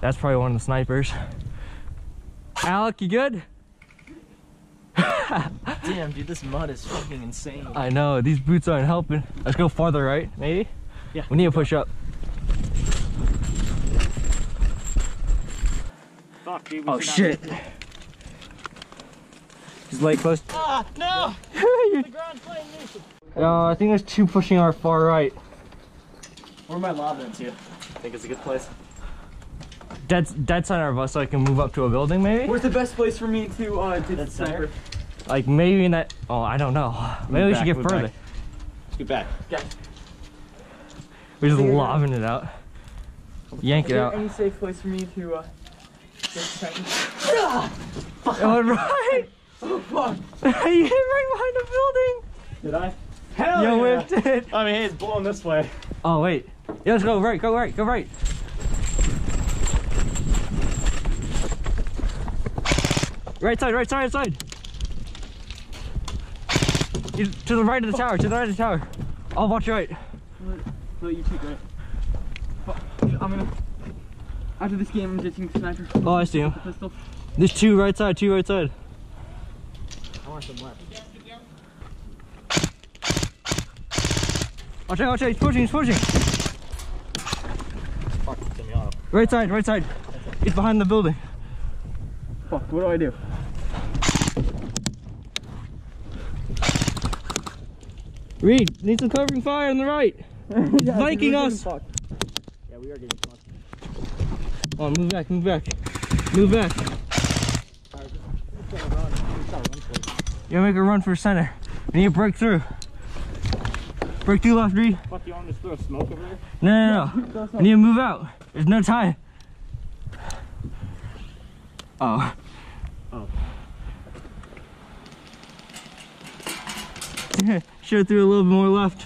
That's probably one of the snipers. Alec, you good? Damn, dude, this mud is fucking insane. I know, these boots aren't helping. Let's go farther, right? Maybe? Yeah. We need to push up. Fuck, dude, Oh shit. His leg close. Ah, no! The ground's playing music. I think there's two pushing our far right. Where am I lobbing to? I think it's a good place. Dead center of us, so I can move up to a building, maybe? Where's the best place for me to do the sniper? Like maybe in that. Oh, I don't know. Maybe we should get further. Let's get back. Yeah. We're just lobbing it out. Yank it out. Any safe place for me to get the sniper? Oh, right! Oh fuck! You hit right behind the building! Did I? Hell You yeah. whipped it! I mean, hey, it's blowing this way. Oh, wait. Yeah, let's go right, go right, go right. Right side, right side, right side. To the right of the tower, to the right of the tower. I'll watch right. No, you take right. Dude, I'm gonna. After this game, I'm ditching the sniper. Oh, I see him. The pistol. There's two right side, two right side. I want some left. Watch out, he's pushing, he's pushing. Fuck, get me off. Right side, right side. He's behind the building. Fuck, what do I do? Reid, need some covering fire on the right. He's flanking us. Yeah, we are getting fucked. Oh, move back, move back. Move back. Alright, just gotta run. Just gotta run for it. You gotta make a run for center. We need to break through. Break through left, Reid. Fuck, you want me to throw smoke over there? No. We need to move out. There's no time. Oh. Oh. Should have threw a little bit more left.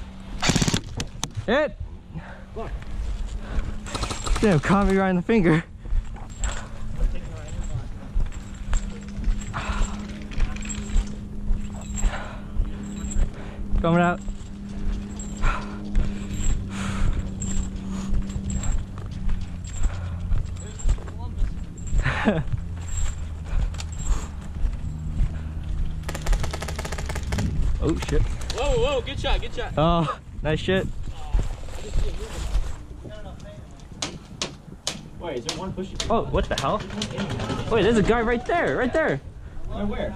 Hit! Fuck. Damn, caught me right in the finger. Coming out. Oh shit. Whoa, whoa, good shot, good shot. Oh, nice shit. Wait, is there one pushing? Oh, what the hell? Wait, there's a guy right there, right there. Where?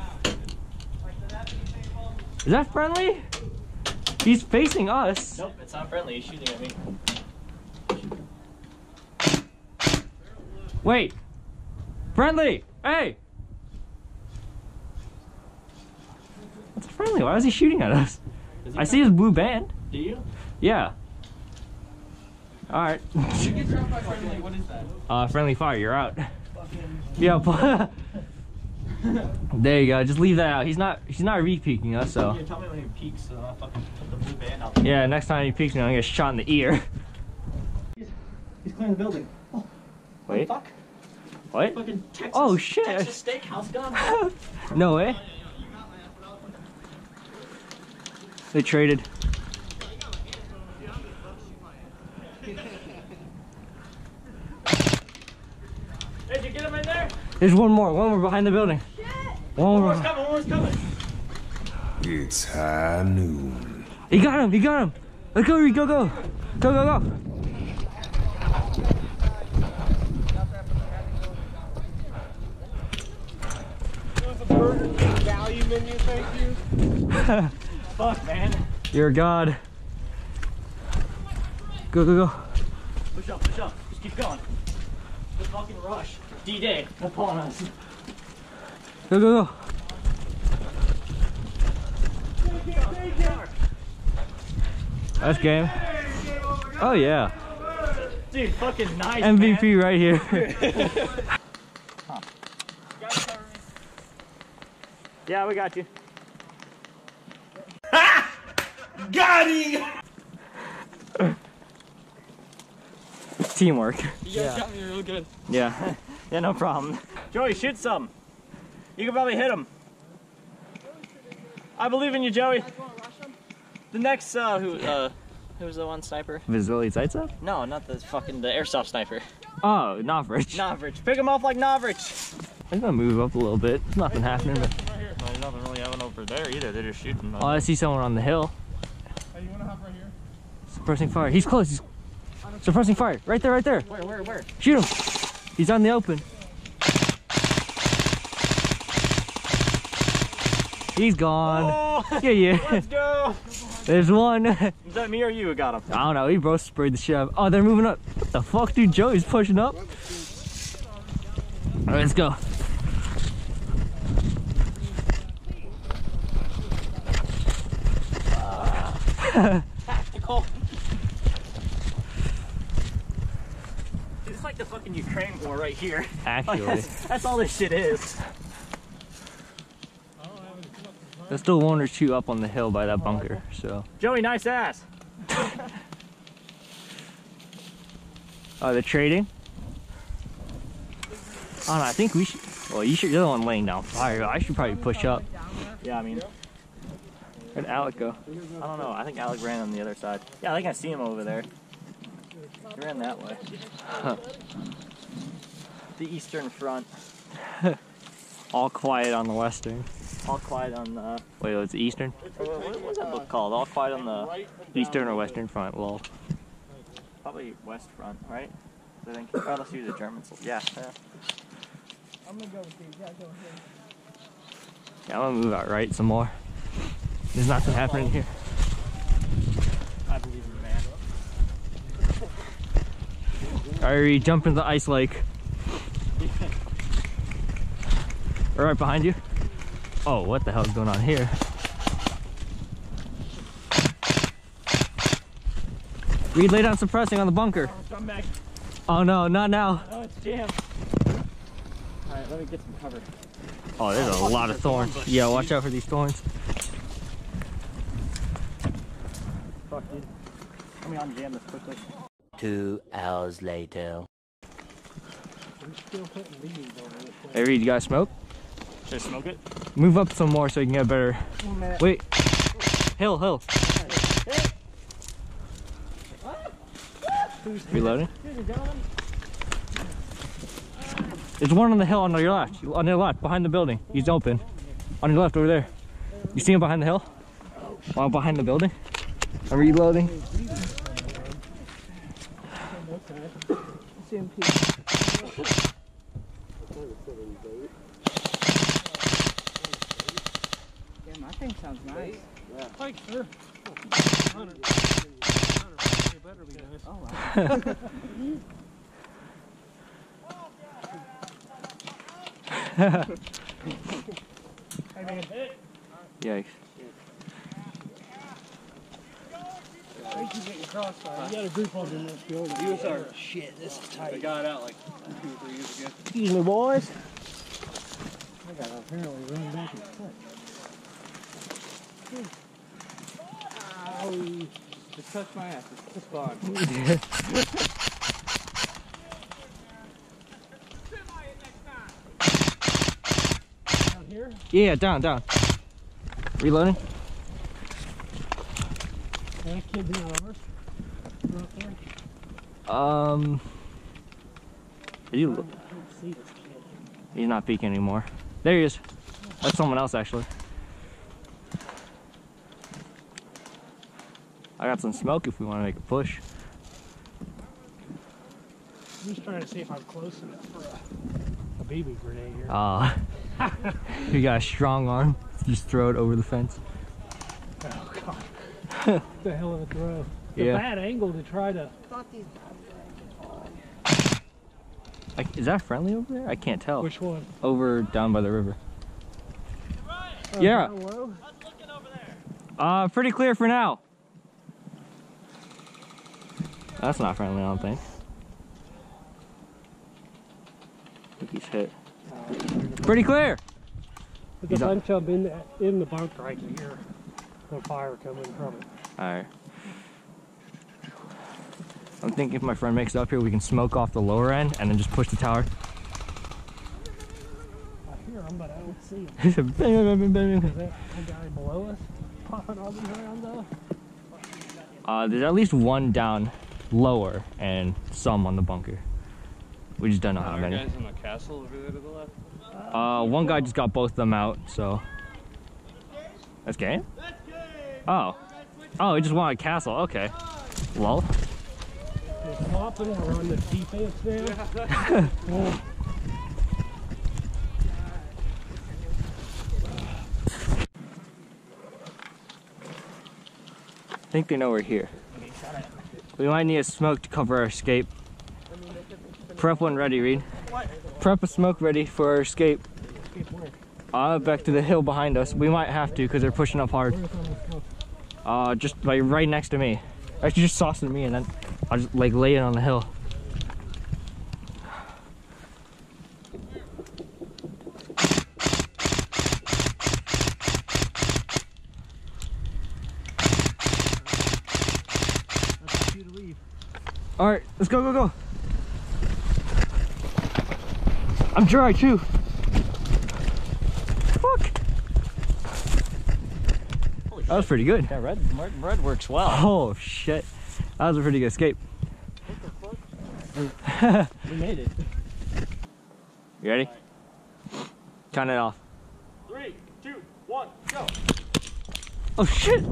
Is that friendly? He's facing us. Nope, it's not friendly. He's shooting at me. Wait. Friendly! Hey! That's friendly. Why is he shooting at us? I see his blue band. Do you? Yeah. Alright. You get dropped by friendly, what is that? Friendly fire, you're out. Yeah. There you go. Just leave that out. He's not re-peeking us, so. Yeah, tell me when he peeks, so I'll fucking put the blue band out. Yeah, next time he peeks me, I'm gonna get shot in the ear. He's clearing the building. Oh, Wait. Fuck. What? Fucking Texas. Oh shit! Texas Steakhouse gone. No way. They traded. Hey, did you get him in there? There's one more behind the building. Shit. One more. One more's coming. It's high noon. He got him. Let's go, Reid, go. Go. There's a Burger King value menu, thank you. Fuck, man. You're a god. Go. Push up. Just keep going. The fucking rush. D-Day upon us. Go. That's game. Oh yeah. Dude, fucking nice, MVP man. right here. Huh. Yeah, we got you. Got him! Teamwork. You guys got me real good. Yeah. Yeah, no problem. Joey, shoot some. You can probably hit him. I believe in you, Joey. The next, who's the one sniper? Vasily Zaitsev? No, not the fucking, the airsoft sniper. Oh, Novrich. Novrich. Pick him off like Novrich. I'm gonna move up a little bit. There's nothing happening. But... Well, there's nothing really happening over there either. They're just shooting. Oh, I see someone on the hill. Hey, you wanna hop right here? Suppressing fire. He's close. He's suppressing fire. Right there, right there. Where? Shoot him. He's on the open. He's gone. Oh, Yeah. let's go. There's one. Is that me or you who got him? I don't know. We both sprayed the shit out. Oh, they're moving up. What the fuck, dude? Joey's pushing up. All right, let's go. Tactical. It's like the fucking Ukraine war right here. Actually. Like, that's all this shit is. There's still one or two up on the hill by that bunker, so. Joey, nice ass. Oh, they're trading? Oh, no, I think we should. Well, you're the one laying down fire. I should probably push up. Yeah, I mean, Where'd Alec go? I don't know. I think Alec ran on the other side. Yeah, I think I see him over there. He ran that way. Huh. The eastern front. All quiet on the western. All quiet on the... Wait, it's eastern? What's that book called? All quiet on the... Eastern or western front? Well, Probably west front, right? I think. Oh, let's use the Germans. Yeah. I'm gonna go with these. Yeah, go ahead. yeah, I'm gonna move out right some more. There's nothing happening here. I believe in man. Alright, Reid, jump into the ice lake. Right behind you. Oh, what the hell is going on here? Reid, lay down suppressing on the bunker. Come back. Oh no, not now. Oh, it's jammed. Alright, let me get some cover. Oh, there's a lot of thorns. Yeah, watch out for these thorns. Fuck, dude. Let me unjam this quickly. 2 hours later. Hey Reid, you got smoke? Should I smoke it? Move up some more so you can get a better. Wait. Hill. Reloading. There's one on the hill on your left. On your left, behind the building. He's open. On your left, over there. You see him behind the hill? Oh, behind the building. I'm reloading. Yeah, my thing sounds nice. Thanks, sir. 100. It better be nice. Oh, wow. Hey, man. Yikes. Thank you for getting crossfire. You got a group on in this building. You are shit. This is tight. They got it out like 2 or 3 years ago. Excuse me, boys. I got apparently run back and cut. Ow. Just touch my ass. It's just gone. Down here? Yeah, down. Reloading. That kid's in ours. Right there. You, I don't see this kid. he's not peeking anymore. There he is. That's someone else, actually. I got some smoke if we want to make a push. I'm just trying to see if I'm close enough for a BB grenade here. You got a strong arm. Just throw it over the fence. Oh, God. What the hell of a throw. It's Yeah. a bad angle to try to... Is that friendly over there? I can't tell. Which one? Over down by the river. Oh, Yeah. down low? Pretty clear for now. That's not friendly, I don't think. I think he's hit. Pretty clear. There's He's a up. bunch of them in the bunker right here. The fire coming from it. Alright. I'm thinking if my friend makes it up here, we can smoke off the lower end and then just push the tower. I hear them, but I don't see them. Is that Is that the guy below us popping all these around though? There's at least one down lower and some on the bunker. We just don't know how many. Guys in the castle over there to the left. One guy just got both of them out, so. That's game? Oh. Oh, he just wanted a castle, okay. Lol. They're flopping, we're on the defense now. I think they know we're here. We might need a smoke to cover our escape. Prep one ready, Reid. Prep a smoke ready for our escape. Back to the hill behind us. We might have to because they're pushing up hard. Just like right next to me. Actually, just saucing me and then I'll just like lay it on the hill. All right, let's go, go, go. I'm dry too. Fuck. That was pretty good. Yeah, red works well. Oh shit, that was a pretty good escape. We made it. You ready? Count it off. 3, 2, 1, go. Oh shit.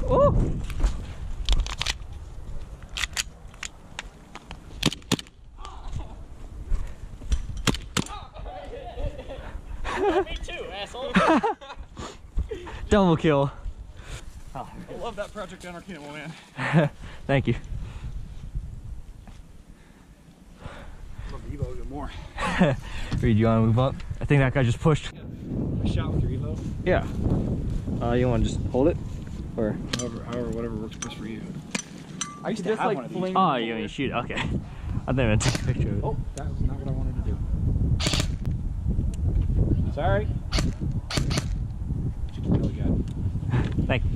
Oh. Me too, asshole. Double kill. I love that Project Anarchy camo, man. Thank you. I love the Evo even more. Reid, you want to move up? I think that guy just pushed. A shot with your Evo? Yeah. You want to just hold it? Or? However, whatever works best for you. I used to Just have like one of these. Oh, you want me to shoot? Okay. I think I'm going to take a picture of it. Oh, that was not what I wanted to do. Sorry. Should really good. Thank you.